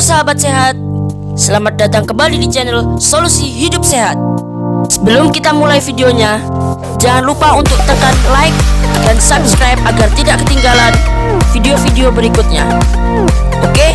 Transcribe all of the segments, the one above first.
sahabat sehat, selamat datang kembali di channel Solusi Hidup Sehat. Sebelum kita mulai videonya, jangan lupa untuk tekan like dan subscribe agar tidak ketinggalan video-video berikutnya. Oke?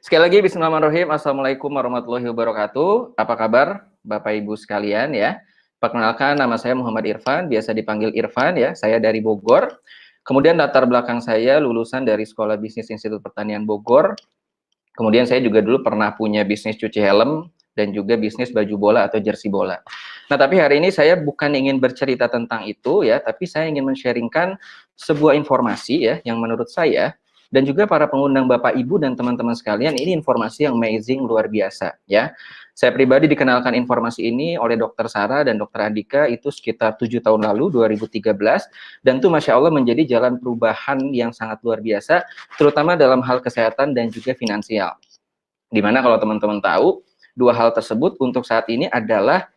Sekali lagi, bismillahirrahmanirrahim. Assalamualaikum warahmatullahi wabarakatuh. Apa kabar Bapak Ibu sekalian ya? Perkenalkan, nama saya Muhammad Irfan, biasa dipanggil Irfan ya. Saya dari Bogor. Kemudian latar belakang saya lulusan dari Sekolah Bisnis Institut Pertanian Bogor. Kemudian saya juga dulu pernah punya bisnis cuci helm dan juga bisnis baju bola atau jersey bola. Nah, tapi hari ini saya bukan ingin bercerita tentang itu ya, tapi saya ingin men-sharingkan sebuah informasi ya yang menurut saya dan juga para pengundang Bapak Ibu dan teman-teman sekalian, ini informasi yang amazing, luar biasa ya. Saya pribadi dikenalkan informasi ini oleh Dr. Sarah dan Dr. Andika itu sekitar 7 tahun lalu, 2013, dan itu Masya Allah menjadi jalan perubahan yang sangat luar biasa, terutama dalam hal kesehatan dan juga finansial. Dimana kalau teman-teman tahu, dua hal tersebut untuk saat ini adalah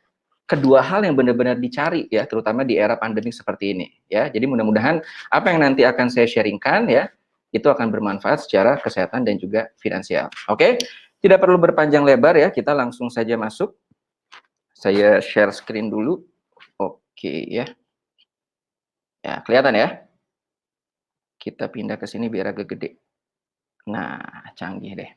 kedua hal yang benar-benar dicari ya, terutama di era pandemi seperti ini ya. Jadi mudah-mudahan apa yang nanti akan saya sharingkan ya, itu akan bermanfaat secara kesehatan dan juga finansial. Oke, tidak perlu berpanjang lebar ya, kita langsung saja masuk. Saya share screen dulu. Oke ya. Ya, kelihatan ya? Kita pindah ke sini biar agak gede. Nah, canggih deh.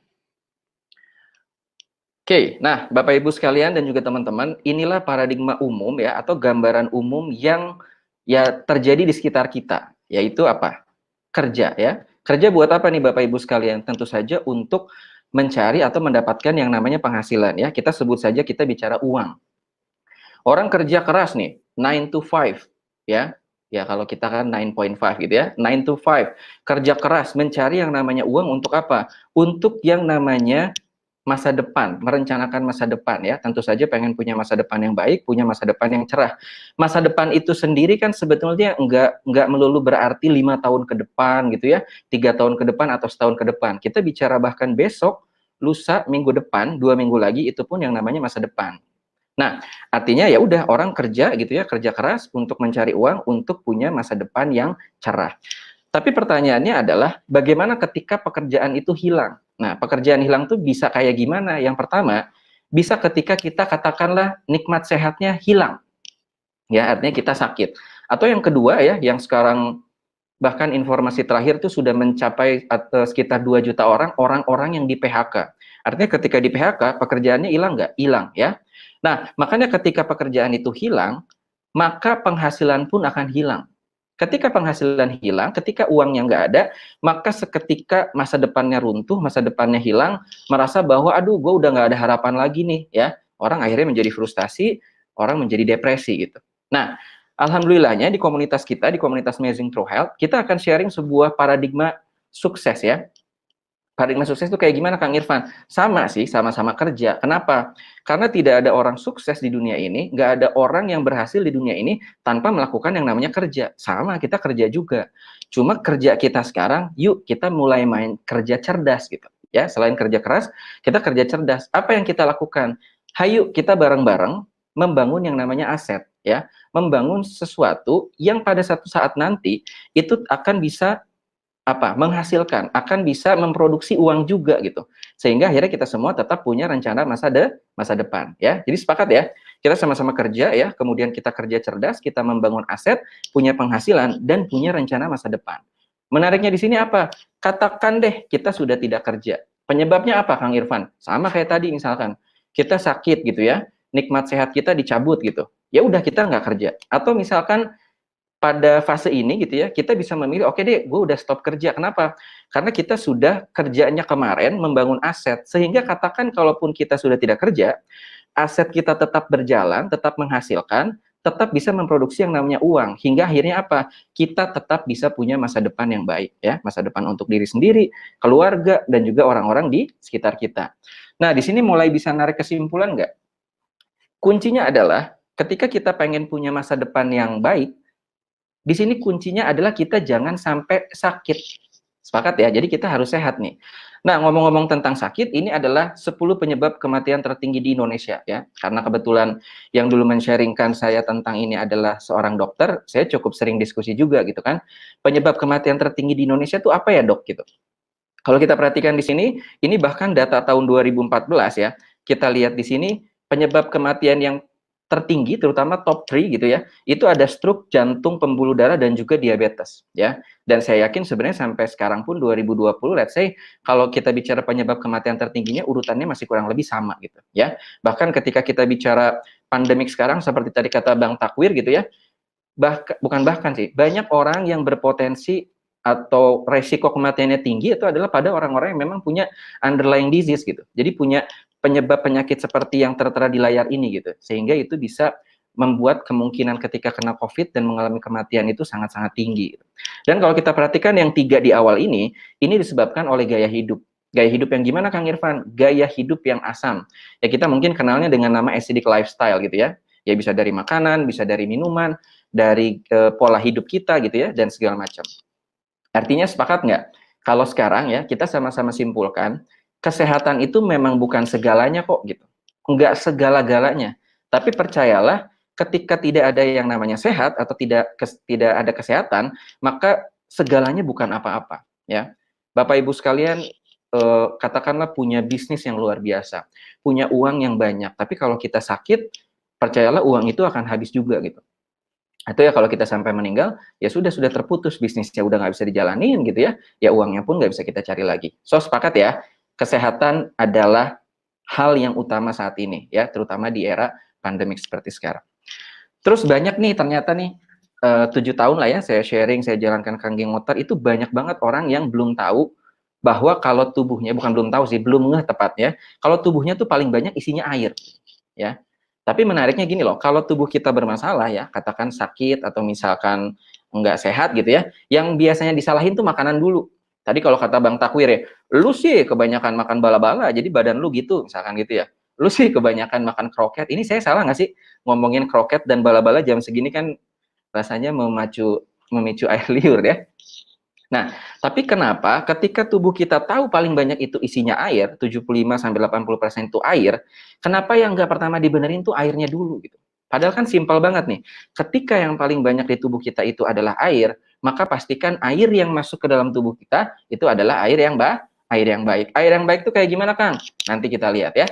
Oke, nah Bapak Ibu sekalian dan juga teman-teman, inilah paradigma umum ya, atau gambaran umum yang ya terjadi di sekitar kita, yaitu apa? Kerja ya. Kerja buat apa nih Bapak Ibu sekalian? Tentu saja untuk mencari atau mendapatkan yang namanya penghasilan ya. Kita sebut saja kita bicara uang. Orang kerja keras nih, 9 to 5 ya. Ya kalau kita kan 9.5 gitu ya. 9 to 5. Kerja keras mencari yang namanya uang untuk apa? Untuk yang namanya masa depan, merencanakan masa depan ya. Tentu saja pengen punya masa depan yang baik, punya masa depan yang cerah. Masa depan itu sendiri kan sebetulnya enggak melulu berarti 5 tahun ke depan gitu ya, 3 tahun ke depan atau setahun ke depan. Kita bicara bahkan besok, lusa, minggu depan, 2 minggu lagi, itu pun yang namanya masa depan. Nah, artinya ya udah orang kerja gitu ya, kerja keras untuk mencari uang untuk punya masa depan yang cerah. Tapi pertanyaannya adalah bagaimana ketika pekerjaan itu hilang? Nah, pekerjaan hilang tuh bisa kayak gimana? Yang pertama, bisa ketika kita katakanlah nikmat sehatnya hilang. Ya, artinya kita sakit. Atau yang kedua ya, yang sekarang bahkan informasi terakhir tuh sudah mencapai sekitar 2 juta orang-orang yang di PHK. Artinya ketika di PHK, pekerjaannya hilang nggak? Hilang ya. Nah, makanya ketika pekerjaan itu hilang, maka penghasilan pun akan hilang. Ketika penghasilan hilang, ketika uangnya nggak ada, maka seketika masa depannya runtuh, masa depannya hilang, merasa bahwa aduh gue udah nggak ada harapan lagi nih ya. Orang akhirnya menjadi frustasi, orang menjadi depresi gitu. Nah, alhamdulillahnya di komunitas kita, di komunitas Amazing True Health, kita akan sharing sebuah paradigma sukses ya. Paradigma sukses itu kayak gimana Kang Irfan? Sama sih, sama-sama kerja. Kenapa? Karena tidak ada orang sukses di dunia ini, nggak ada orang yang berhasil di dunia ini tanpa melakukan yang namanya kerja. Sama, kita kerja juga. Cuma kerja kita sekarang, yuk kita mulai main kerja cerdas gitu. Ya, selain kerja keras, kita kerja cerdas. Apa yang kita lakukan? Hayu kita bareng-bareng membangun yang namanya aset, ya. Membangun sesuatu yang pada satu saat nanti itu akan bisa menghasilkan, akan bisa memproduksi uang juga gitu. Sehingga akhirnya kita semua tetap punya rencana masa depan ya. Jadi sepakat ya. Kita sama-sama kerja ya, kemudian kita kerja cerdas, kita membangun aset, punya penghasilan dan punya rencana masa depan. Menariknya di sini apa? Katakan deh kita sudah tidak kerja. Penyebabnya apa Kang Irfan? Sama kayak tadi misalkan. Kita sakit gitu ya. Nikmat sehat kita dicabut gitu. Ya udah kita nggak kerja. Atau misalkan pada fase ini gitu ya, kita bisa memilih, oke deh, gue udah stop kerja. Kenapa? Karena kita sudah kerjanya kemarin membangun aset, sehingga katakan kalaupun kita sudah tidak kerja, aset kita tetap berjalan, tetap menghasilkan, tetap bisa memproduksi yang namanya uang, hingga akhirnya apa? Kita tetap bisa punya masa depan yang baik, ya, masa depan untuk diri sendiri, keluarga, dan juga orang-orang di sekitar kita. Nah, di sini mulai bisa narik kesimpulan nggak? Kuncinya adalah ketika kita pengen punya masa depan yang baik, di sini kuncinya adalah kita jangan sampai sakit. Sepakat ya? Jadi kita harus sehat nih. Nah, ngomong-ngomong tentang sakit, ini adalah 10 penyebab kematian tertinggi di Indonesia ya. Karena kebetulan yang dulu men-sharingkan saya tentang ini adalah seorang dokter, saya cukup sering diskusi juga gitu kan. Penyebab kematian tertinggi di Indonesia itu apa ya, Dok gitu. Kalau kita perhatikan di sini, ini bahkan data tahun 2014 ya. Kita lihat di sini penyebab kematian yang tertinggi terutama top 3 gitu ya. Itu ada stroke, jantung, pembuluh darah dan juga diabetes ya. Dan saya yakin sebenarnya sampai sekarang pun 2020 let's say kalau kita bicara penyebab kematian tertingginya urutannya masih kurang lebih sama gitu ya. Bahkan ketika kita bicara pandemik sekarang seperti tadi kata Bang Takwir gitu ya, bukan bahkan sih, banyak orang yang berpotensi atau resiko kematiannya tinggi itu adalah pada orang-orang yang memang punya underlying disease gitu. Jadi punya penyebab penyakit seperti yang tertera di layar ini gitu. Sehingga itu bisa membuat kemungkinan ketika kena COVID dan mengalami kematian itu sangat-sangat tinggi. Dan kalau kita perhatikan yang 3 di awal ini disebabkan oleh gaya hidup. Gaya hidup yang gimana Kang Irfan? Gaya hidup yang asam. Ya kita mungkin kenalnya dengan nama acidic lifestyle gitu ya. Ya bisa dari makanan, bisa dari minuman, dari pola hidup kita gitu ya, dan segala macam. Artinya sepakat nggak? Kalau sekarang ya, kita sama-sama simpulkan, kesehatan itu memang bukan segalanya kok gitu. Nggak segala-galanya. Tapi percayalah, ketika tidak ada yang namanya sehat atau tidak ada kesehatan, maka segalanya bukan apa-apa ya. Bapak Ibu sekalian, katakanlah punya bisnis yang luar biasa, punya uang yang banyak, tapi kalau kita sakit, percayalah uang itu akan habis juga gitu. Atau ya kalau kita sampai meninggal, ya sudah terputus bisnisnya, udah nggak bisa dijalanin gitu ya uangnya pun nggak bisa kita cari lagi. So sepakat ya, kesehatan adalah hal yang utama saat ini ya, terutama di era pandemik seperti sekarang. Terus banyak nih ternyata nih 7 tahun lah ya saya sharing, saya jalankan Kanggeng Water, itu banyak banget orang yang belum tahu bahwa kalau tubuhnya, bukan belum tahu sih, belum ngeh tepatnya, kalau tubuhnya tuh paling banyak isinya air ya. Tapi menariknya gini loh, kalau tubuh kita bermasalah ya, katakan sakit atau misalkan nggak sehat gitu ya, yang biasanya disalahin tuh makanan dulu. Tadi kalau kata Bang Takwir ya, lu sih kebanyakan makan bala-bala, jadi badan lu gitu, misalkan gitu ya. Lu sih kebanyakan makan kroket. Ini saya salah nggak sih ngomongin kroket dan bala-bala jam segini kan rasanya memicu air liur ya. Nah, tapi kenapa ketika tubuh kita tahu paling banyak itu isinya air, 75-80% itu air, kenapa yang nggak pertama dibenerin tuh airnya dulu gitu? Padahal kan simpel banget nih, ketika yang paling banyak di tubuh kita itu adalah air, maka pastikan air yang masuk ke dalam tubuh kita itu adalah air yang baik. Air yang baik itu kayak gimana, Kang? Nanti kita lihat ya.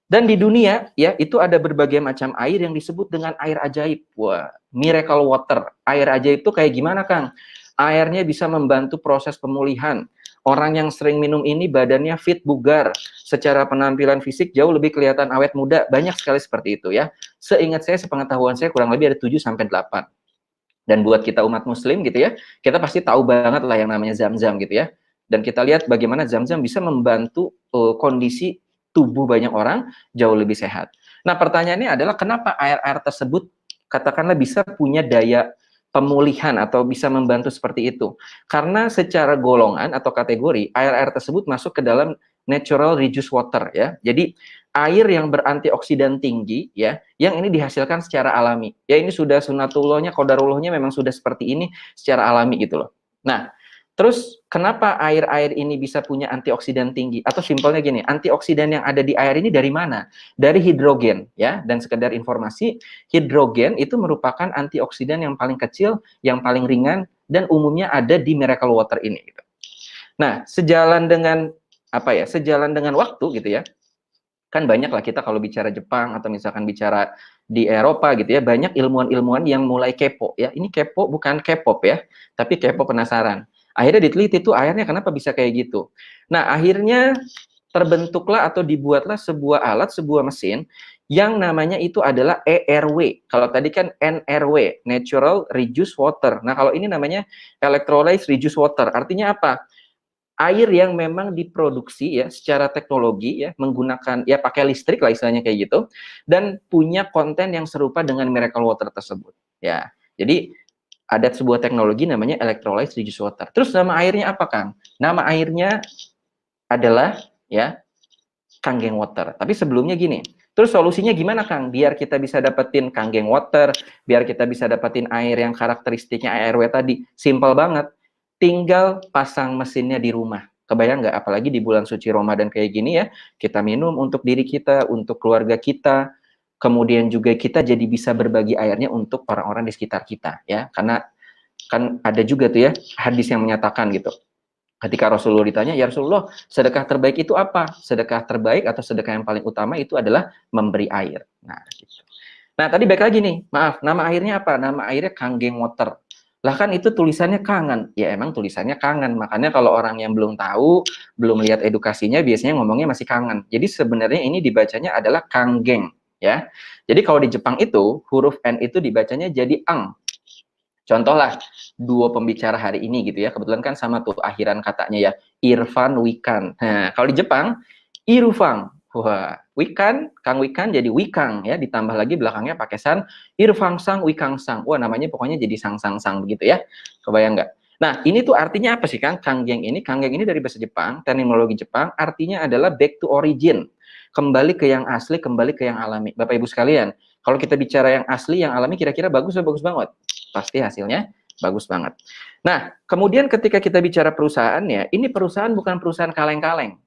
Dan di dunia ya itu ada berbagai macam air yang disebut dengan air ajaib. Wah, miracle water. Air ajaib itu kayak gimana, Kang? Airnya bisa membantu proses pemulihan. Orang yang sering minum ini badannya fit, bugar. Secara penampilan fisik jauh lebih kelihatan awet muda. Banyak sekali seperti itu ya. Seingat saya, sepengetahuan saya kurang lebih ada 7-8. Dan buat kita umat muslim gitu ya, kita pasti tahu banget lah yang namanya Zam-Zam gitu ya. Dan kita lihat bagaimana Zam-Zam bisa membantu kondisi tubuh banyak orang jauh lebih sehat. Nah, pertanyaannya adalah kenapa air-air tersebut katakanlah bisa punya daya pemulihan atau bisa membantu seperti itu? Karena secara golongan atau kategori, air-air tersebut masuk ke dalam natural reduced water ya. Jadi air yang berantioksidan tinggi ya, yang ini dihasilkan secara alami. Ya ini sudah sunatullahnya, qadarullahnya memang sudah seperti ini secara alami gitu loh. Nah, terus kenapa air-air ini bisa punya antioksidan tinggi? Atau simpelnya gini, antioksidan yang ada di air ini dari mana? Dari hidrogen ya. Dan sekedar informasi, hidrogen itu merupakan antioksidan yang paling kecil, yang paling ringan, dan umumnya ada di miracle water ini gitu. Nah, sejalan dengan sejalan dengan waktu gitu ya, kan banyak lah kita kalau bicara Jepang atau misalkan bicara di Eropa gitu ya, banyak ilmuwan-ilmuwan yang mulai kepo ya. Ini kepo bukan K-pop ya, tapi kepo penasaran. Akhirnya diteliti tuh airnya kenapa bisa kayak gitu. Nah, akhirnya terbentuklah atau dibuatlah sebuah alat, sebuah mesin yang namanya itu adalah ERW. Kalau tadi kan NRW, Natural Reduced Water. Nah, kalau ini namanya Electrolyte Reduced Water. Artinya apa? Air yang memang diproduksi ya secara teknologi ya, menggunakan ya pakai listrik lah istilahnya kayak gitu, dan punya konten yang serupa dengan miracle water tersebut ya. Jadi ada sebuah teknologi namanya electrolyte reduced water. Terus nama airnya apa, Kang? Nama airnya adalah ya Kanggeng Water. Tapi sebelumnya gini, terus solusinya gimana, Kang? Biar kita bisa dapetin Kanggeng Water, biar kita bisa dapetin air yang karakteristiknya ARW tadi. Simpel banget. Tinggal pasang mesinnya di rumah. Kebayang nggak? Apalagi di bulan suci Ramadan kayak gini ya, kita minum untuk diri kita, untuk keluarga kita, kemudian juga kita jadi bisa berbagi airnya untuk orang-orang di sekitar kita ya. Karena kan ada juga tuh ya hadis yang menyatakan gitu. Ketika Rasulullah ditanya, ya Rasulullah, sedekah terbaik itu apa? Sedekah terbaik atau sedekah yang paling utama itu adalah memberi air. Nah, gitu. Nah, tadi baik lagi nih, maaf, nama airnya apa? Nama airnya Kanggeng Water. Lah kan itu tulisannya kangen. Ya emang tulisannya kangen. Makanya kalau orang yang belum tahu, belum lihat edukasinya, biasanya ngomongnya masih kangen. Jadi sebenarnya ini dibacanya adalah Kanggeng. Ya. Jadi kalau di Jepang itu, huruf N itu dibacanya jadi ang. Contoh lah, duo pembicara hari ini gitu ya, kebetulan kan sama tuh akhiran katanya ya, Irfan Wikan. Nah, kalau di Jepang, Irufang. Wah, Wikan, Kang Wikan jadi Wikang ya, ditambah lagi belakangnya pakai san, Irfang Sang, Wikang Sang. Wah, namanya pokoknya jadi Sang Sang Sang begitu ya. Kebayang nggak? Nah, ini tuh artinya apa sih Kang? Kanggeng ini dari bahasa Jepang, terminologi Jepang, artinya adalah back to origin. Kembali ke yang asli, kembali ke yang alami. Bapak Ibu sekalian, kalau kita bicara yang asli, yang alami kira-kira bagus atau bagus banget? Pasti hasilnya bagus banget. Nah, kemudian ketika kita bicara perusahaannya, ini perusahaan bukan perusahaan kaleng-kaleng.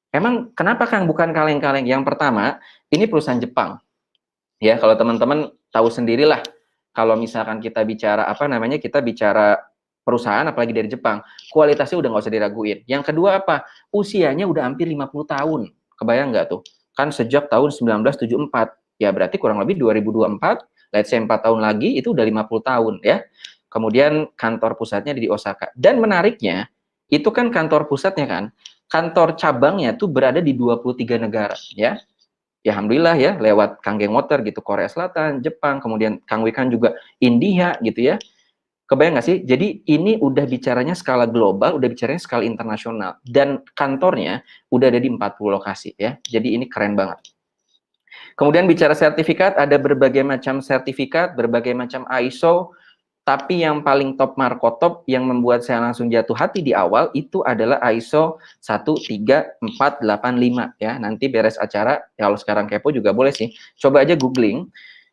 Emang kenapa Kang bukan kaleng-kaleng? Yang pertama, ini perusahaan Jepang. Ya, kalau teman-teman tahu sendirilah, kalau misalkan kita bicara apa namanya, kita bicara perusahaan apalagi dari Jepang, kualitasnya udah nggak usah diraguin. Yang kedua apa? Usianya udah hampir 50 tahun. Kebayang nggak tuh? Kan sejak tahun 1974. Ya berarti kurang lebih 2024, let's say 4 tahun lagi itu udah 50 tahun ya. Kemudian kantor pusatnya di Osaka. Dan menariknya, itu kan kantor pusatnya kan, kantor cabangnya tuh berada di 23 negara ya. Ya alhamdulillah ya, lewat Kanggeng Water gitu, Korea Selatan, Jepang, kemudian Kang Wikan juga India gitu ya. Kebayang nggak sih? Jadi ini udah bicaranya skala global, udah bicaranya skala internasional. Dan kantornya udah ada di 40 lokasi ya. Jadi ini keren banget. Kemudian bicara sertifikat, ada berbagai macam sertifikat, berbagai macam ISO, tapi yang paling top markotop yang membuat saya langsung jatuh hati di awal itu adalah ISO 13485 ya. Nanti beres acara, ya kalau sekarang kepo juga boleh sih. Coba aja googling.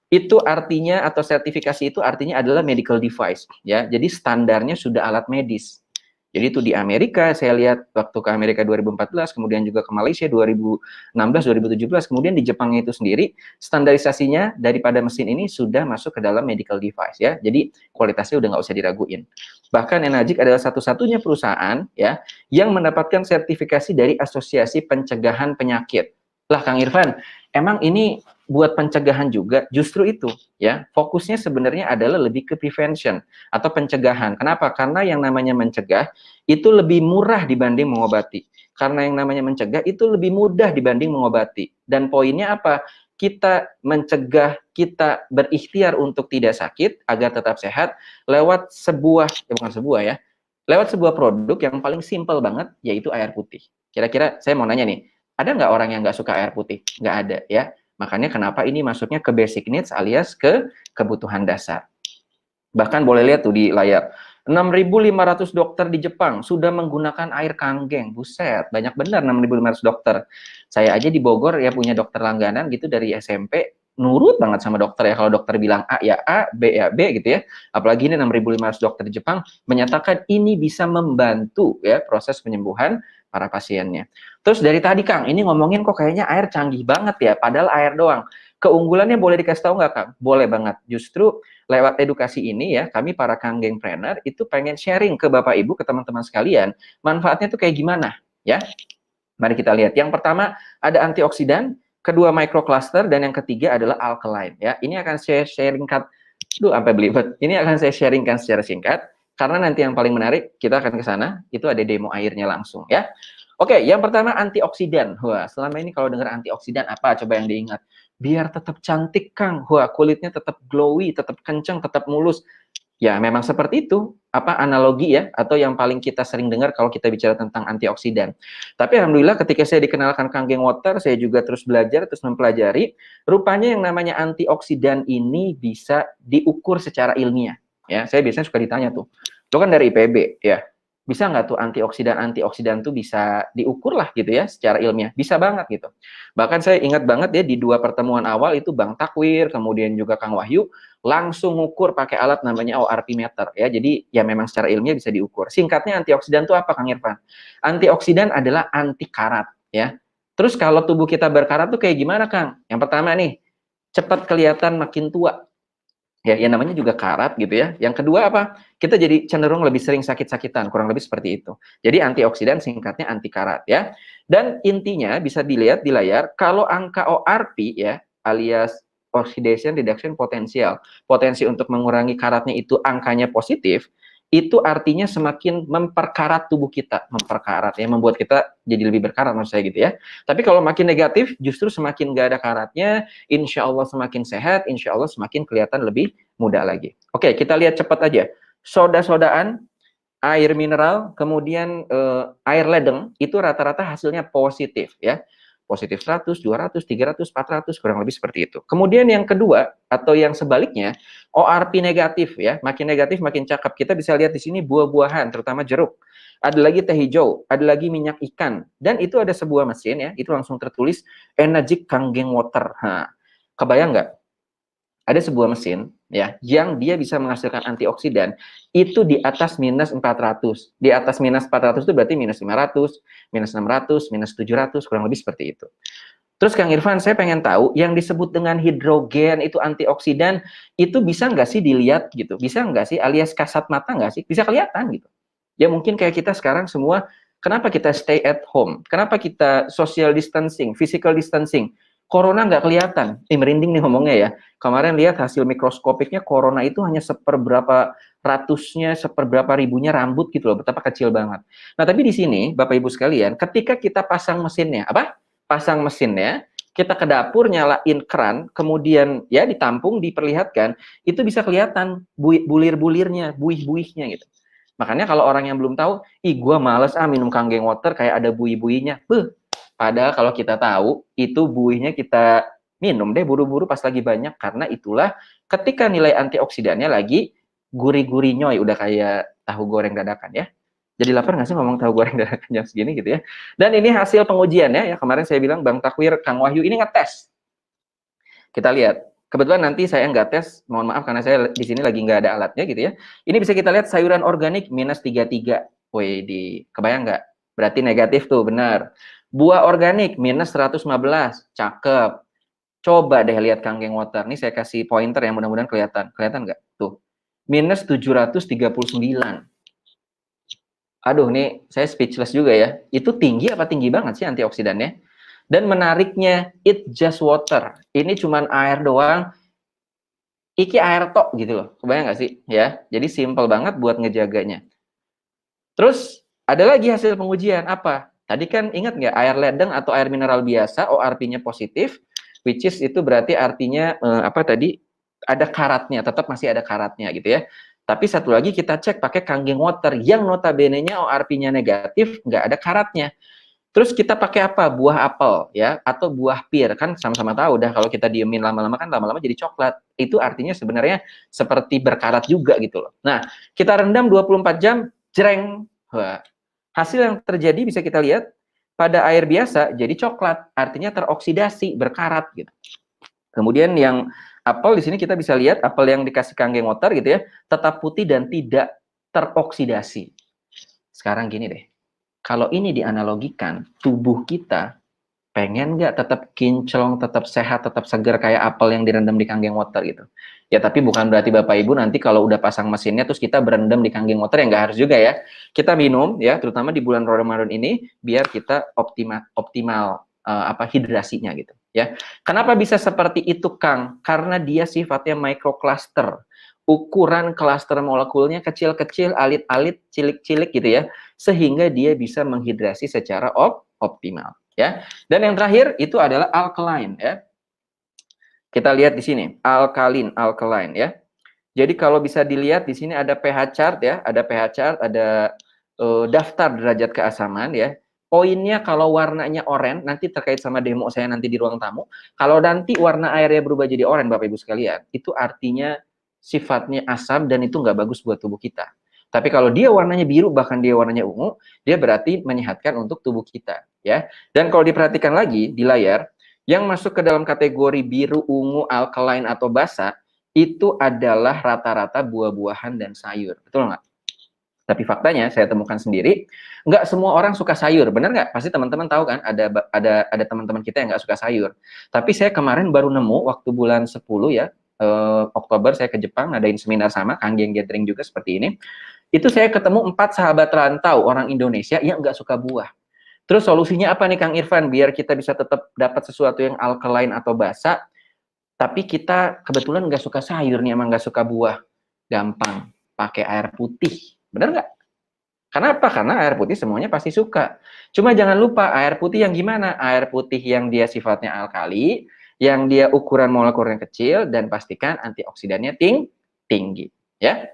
Itu artinya atau sertifikasi itu artinya adalah medical device ya. Jadi standarnya sudah alat medis. Jadi itu di Amerika, saya lihat waktu ke Amerika 2014, kemudian juga ke Malaysia 2016, 2017, kemudian di Jepang itu sendiri, standarisasinya daripada mesin ini sudah masuk ke dalam medical device ya. Jadi kualitasnya udah nggak usah diraguin. Bahkan Enagic adalah satu-satunya perusahaan ya yang mendapatkan sertifikasi dari Asosiasi Pencegahan Penyakit. Lah Kang Irfan, emang ini buat pencegahan juga? Justru itu ya, fokusnya sebenarnya adalah lebih ke prevention atau pencegahan. Kenapa? Karena yang namanya mencegah itu lebih murah dibanding mengobati. Karena yang namanya mencegah itu lebih mudah dibanding mengobati. Dan poinnya apa? Kita mencegah, kita berikhtiar untuk tidak sakit agar tetap sehat lewat sebuah, bukan sebuah ya, lewat sebuah produk yang paling simple banget, yaitu air putih. Kira-kira saya mau nanya nih, ada nggak orang yang nggak suka air putih? Nggak ada ya. Makanya kenapa ini masuknya ke basic needs alias ke kebutuhan dasar. Bahkan boleh lihat tuh di layar, 6.500 dokter di Jepang sudah menggunakan air Kanggeng. Buset, banyak benar 6.500 dokter. Saya aja di Bogor ya punya dokter langganan gitu dari SMP, nurut banget sama dokter ya. Kalau dokter bilang A ya A, B ya B gitu ya. Apalagi ini 6.500 dokter di Jepang menyatakan ini bisa membantu ya proses penyembuhan para pasiennya. Terus dari tadi Kang, ini ngomongin kok kayaknya air canggih banget ya, padahal air doang. Keunggulannya boleh dikasih tahu nggak Kang? Boleh banget. Justru lewat edukasi ini ya, kami para Kanggengpreneur itu pengen sharing ke Bapak Ibu, ke teman-teman sekalian, manfaatnya tuh kayak gimana ya. Mari kita lihat. Yang pertama ada antioksidan, kedua microcluster, dan yang ketiga adalah alkaline ya. Ini akan saya sharingkan, sampai belibet. Ini akan saya sharingkan secara singkat, karena nanti yang paling menarik, kita akan ke sana, itu ada demo airnya langsung ya. Oke, yang pertama antioksidan. Wah, selama ini kalau dengar antioksidan apa? Coba yang diingat. Biar tetap cantik, Kang. Wah, kulitnya tetap glowy, tetap kencang, tetap mulus. Ya, memang seperti itu. Apa analogi ya? Atau yang paling kita sering dengar kalau kita bicara tentang antioksidan. Tapi alhamdulillah ketika saya dikenalkan Kanggeng Water, saya juga terus belajar, terus mempelajari. Rupanya yang namanya antioksidan ini bisa diukur secara ilmiah. Ya, saya biasanya suka ditanya tuh. Lo kan dari IPB, ya. Bisa nggak tuh antioksidan tuh bisa diukur lah gitu ya secara ilmiah? Bisa banget gitu. Bahkan saya ingat banget ya di 2 pertemuan awal itu Bang Takwir, kemudian juga Kang Wahyu langsung ngukur pakai alat namanya ORP meter ya. Jadi ya memang secara ilmiah bisa diukur. Singkatnya antioksidan itu apa Kang Irfan? Antioksidan adalah anti karat ya. Terus kalau tubuh kita berkarat tuh kayak gimana Kang? Yang pertama nih, cepat kelihatan makin tua. Ya, yang namanya juga karat gitu ya. Yang kedua apa? Kita jadi cenderung lebih sering sakit-sakitan, kurang lebih seperti itu. Jadi antioksidan singkatnya anti karat ya. Dan intinya bisa dilihat di layar, kalau angka ORP ya, alias oxidation reduction potential, potensi untuk mengurangi karatnya itu angkanya positif, itu artinya semakin memperkarat tubuh kita, memperkarat ya, membuat kita jadi lebih berkarat maksud saya gitu ya. Tapi kalau makin negatif, justru semakin nggak ada karatnya, insya Allah semakin sehat, insya Allah semakin kelihatan lebih muda lagi. Oke, kita lihat cepat aja. Soda-sodaan, air mineral, kemudian air ledeng, itu rata-rata hasilnya positif ya. Positif 100, 200, 300, 400, kurang lebih seperti itu. Kemudian yang kedua, atau yang sebaliknya, ORP negatif ya. Makin negatif, makin cakep. Kita bisa lihat di sini buah-buahan, terutama jeruk. Ada lagi teh hijau, ada lagi minyak ikan. Dan itu ada sebuah mesin ya, itu langsung tertulis Energic Kangen Water. Nah, kebayang nggak? Ada sebuah mesin ya yang dia bisa menghasilkan antioksidan itu di atas minus 400. Di atas minus 400 itu berarti minus 500, minus 600, minus 700, kurang lebih seperti itu. Terus Kang Irfan, saya pengen tahu yang disebut dengan hidrogen itu antioksidan itu bisa nggak sih dilihat gitu? Bisa nggak sih alias kasat mata nggak sih? Bisa kelihatan gitu. Ya mungkin kayak kita sekarang semua, kenapa kita stay at home? Kenapa kita social distancing, physical distancing? Corona nggak kelihatan. Merinding nih ngomongnya ya. Kemarin lihat hasil mikroskopiknya corona itu hanya seperberapa ratusnya, seperberapa ribunya rambut gitu loh. Betapa kecil banget. Nah tapi di sini Bapak Ibu sekalian, ketika kita pasang mesinnya, apa? Pasang mesinnya, kita ke dapur nyalain keran, kemudian ya ditampung, diperlihatkan, itu bisa kelihatan bulir-bulirnya, buih-buihnya gitu. Makanya kalau orang yang belum tahu, ih gua males minum Kangen Water kayak ada buih-buihnya. Padahal kalau kita tahu, itu buihnya kita minum deh buru-buru pas lagi banyak, karena itulah ketika nilai antioksidannya lagi gurih-gurih nyoy, udah kayak tahu goreng dadakan ya. Jadi lapar nggak sih ngomong tahu goreng dadakan jam segini gitu ya. Dan ini hasil pengujiannya ya, kemarin saya bilang Bang Takwir, Kang Wahyu ini ngetes. Kita lihat. Kebetulan nanti saya nggak tes, mohon maaf karena saya di sini lagi nggak ada alatnya gitu ya. Ini bisa kita lihat sayuran organik minus 33. Woi, kebayang nggak? Berarti negatif tuh, benar. Buah organik minus 115, cakep. Coba deh lihat Kangen Water. Nih saya kasih pointer yang mudah-mudahan kelihatan. Kelihatan nggak? Tuh. Minus 739. Aduh, nih saya speechless juga ya. Itu tinggi apa tinggi banget sih antioksidannya? Dan menariknya, it just water. Ini cuman air doang. Iki air tok gitu loh. Kebayang nggak sih? Ya, jadi simple banget buat ngejaganya. Terus ada lagi hasil pengujian apa? Tadi kan ingat nggak air ledeng atau air mineral biasa ORP-nya positif, which is itu berarti artinya apa tadi ada karatnya, tetap masih ada karatnya gitu ya. Tapi satu lagi kita cek pakai Kangen Water yang notabene-nya ORP-nya negatif, nggak ada karatnya. Terus kita pakai apa? Buah apel ya atau buah pir, kan sama-sama tahu dah kalau kita diemin lama-lama kan lama-lama jadi coklat. Itu artinya sebenarnya seperti berkarat juga gitu loh. Nah, kita rendam 24 jam, jreng. Wah, hasil yang terjadi bisa kita lihat pada air biasa jadi coklat, artinya teroksidasi, berkarat gitu. Kemudian yang apel di sini kita bisa lihat apel yang dikasih Kangen Water gitu ya, tetap putih dan tidak teroksidasi. Sekarang gini deh. Kalau ini dianalogikan, tubuh kita pengen nggak tetap kinclong, tetap sehat, tetap segar kayak apel yang direndam di Kangen Water gitu. Ya tapi bukan berarti Bapak Ibu nanti kalau udah pasang mesinnya terus kita berendam di Kangen Water, ya nggak harus juga ya. Kita minum ya, terutama di bulan Ramadan ini biar kita optimal apa hidrasinya gitu ya. Kenapa bisa seperti itu Kang? Karena dia sifatnya microcluster. Ukuran klaster molekulnya kecil-kecil, alit-alit, cilik-cilik gitu ya, sehingga dia bisa menghidrasi secara optimal ya. Dan yang terakhir itu adalah alkaline ya. Kita lihat di sini, alkaline ya. Jadi kalau bisa dilihat di sini ada pH chart ya, ada pH chart, ada daftar derajat keasaman ya. Poinnya kalau warnanya oranye, nanti terkait sama demo saya nanti di ruang tamu. Kalau nanti warna airnya berubah jadi oranye Bapak Ibu sekalian, itu artinya sifatnya asam dan itu nggak bagus buat tubuh kita. Tapi kalau dia warnanya biru, bahkan dia warnanya ungu, dia berarti menyehatkan untuk tubuh kita, ya. Dan kalau diperhatikan lagi di layar, yang masuk ke dalam kategori biru, ungu, alkaline atau basa, itu adalah rata-rata buah-buahan dan sayur. Betul nggak? Tapi faktanya saya temukan sendiri, nggak semua orang suka sayur, benar nggak? Pasti teman-teman tahu kan, ada teman-teman kita yang nggak suka sayur. Tapi saya kemarin baru nemu waktu bulan 10 ya, Oktober saya ke Jepang, ngadain seminar sama, Kanggeng Gathering juga seperti ini. Itu saya ketemu 4 sahabat rantau orang Indonesia yang nggak suka buah. Terus solusinya apa nih Kang Irfan, biar kita bisa tetap dapat sesuatu yang alkaline atau basa, tapi kita kebetulan nggak suka sayur nih, emang nggak suka buah. Gampang, pakai air putih. Bener nggak? Kenapa? Karena air putih semuanya pasti suka. Cuma jangan lupa air putih yang gimana? Air putih yang dia sifatnya alkali, yang dia ukuran molekulnya kecil, dan pastikan antioksidannya tinggi. Ya.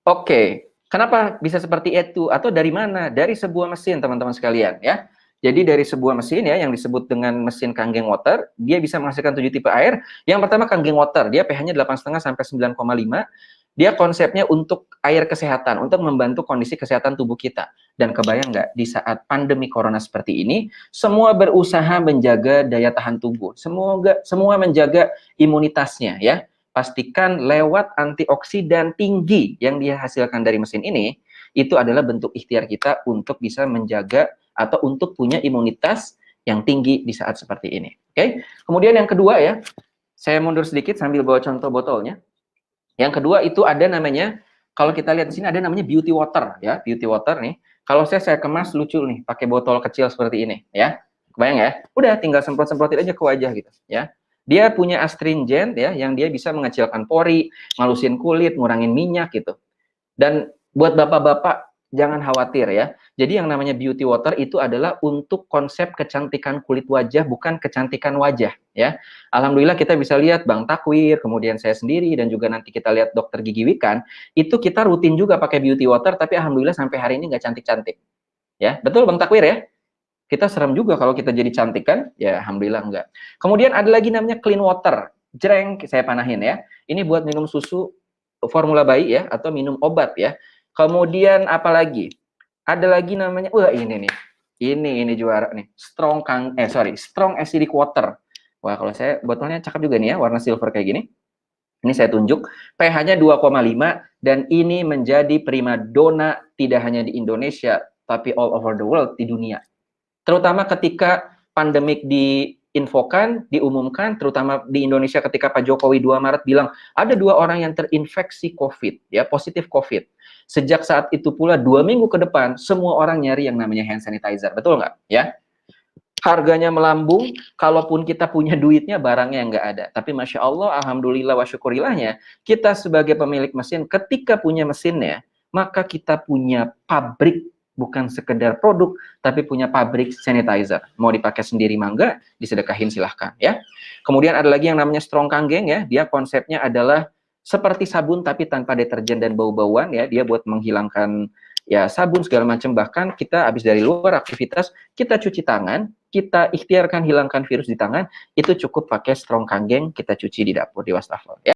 Oke, kenapa bisa seperti itu? Atau dari mana? Dari sebuah mesin, teman-teman sekalian. Ya. Jadi dari sebuah mesin ya, yang disebut dengan mesin Kanggeng Water, dia bisa menghasilkan 7 tipe air. Yang pertama Kanggeng Water, dia pH-nya 8,5 sampai 9,5. Dia konsepnya untuk air kesehatan, untuk membantu kondisi kesehatan tubuh kita. Dan kebayang nggak, di saat pandemi corona seperti ini, semua berusaha menjaga daya tahan tubuh. Semua menjaga imunitasnya ya. Pastikan lewat antioksidan tinggi yang dihasilkan dari mesin ini, itu adalah bentuk ikhtiar kita untuk bisa menjaga atau untuk punya imunitas yang tinggi di saat seperti ini. Oke. Kemudian yang kedua ya, saya mundur sedikit sambil bawa contoh botolnya. Yang kedua itu ada namanya, kalau kita lihat di sini ada namanya beauty water ya, beauty water nih. Kalau saya kemas lucu nih, pakai botol kecil seperti ini ya. Kebayang ya? Udah tinggal semprot-semprotin aja ke wajah gitu ya. Dia punya astringent ya, yang dia bisa mengecilkan pori, ngalusin kulit, ngurangin minyak gitu. Dan buat bapak-bapak jangan khawatir ya. Jadi yang namanya beauty water itu adalah untuk konsep kecantikan kulit wajah, bukan kecantikan wajah ya. Alhamdulillah kita bisa lihat Bang Takwir, kemudian saya sendiri, dan juga nanti kita lihat dokter gigi Wikan, itu kita rutin juga pakai beauty water, tapi alhamdulillah sampai hari ini nggak cantik-cantik. Ya, betul Bang Takwir ya? Kita serem juga kalau kita jadi cantik kan? Ya alhamdulillah enggak. Kemudian ada lagi namanya clean water. Jreng, saya panahin ya. Ini buat minum susu formula bayi ya, atau minum obat ya. Kemudian apa lagi? Ada lagi namanya, wah ini nih. Ini juara nih. Strong acidic water. Wah, kalau saya botolnya cakep juga nih ya, warna silver kayak gini. Ini saya tunjuk, pH-nya 2,5 dan ini menjadi primadona tidak hanya di Indonesia, tapi all over the world, di dunia. Terutama ketika pandemik diumumkan, terutama di Indonesia ketika Pak Jokowi 2 Maret bilang, ada 2 orang yang terinfeksi COVID, ya, positif COVID. Sejak saat itu pula 2 minggu ke depan, semua orang nyari yang namanya hand sanitizer, betul nggak? Ya, harganya melambung, kalaupun kita punya duitnya, barangnya nggak ada. Tapi Masya Allah, Alhamdulillah wa syukurilahnya, kita sebagai pemilik mesin, ketika punya mesinnya, maka kita punya pabrik, bukan sekedar produk, tapi punya pabrik sanitizer. Mau dipakai sendiri mangga, disedekahin silahkan ya. Kemudian ada lagi yang namanya Strong Kanggeng ya, dia konsepnya adalah seperti sabun tapi tanpa deterjen dan bau-bauan ya, dia buat menghilangkan ya sabun segala macam. Bahkan kita habis dari luar aktivitas, kita cuci tangan, kita ikhtiarkan hilangkan virus di tangan, itu cukup pakai Strong Kanggeng, kita cuci di dapur, di wastafel ya.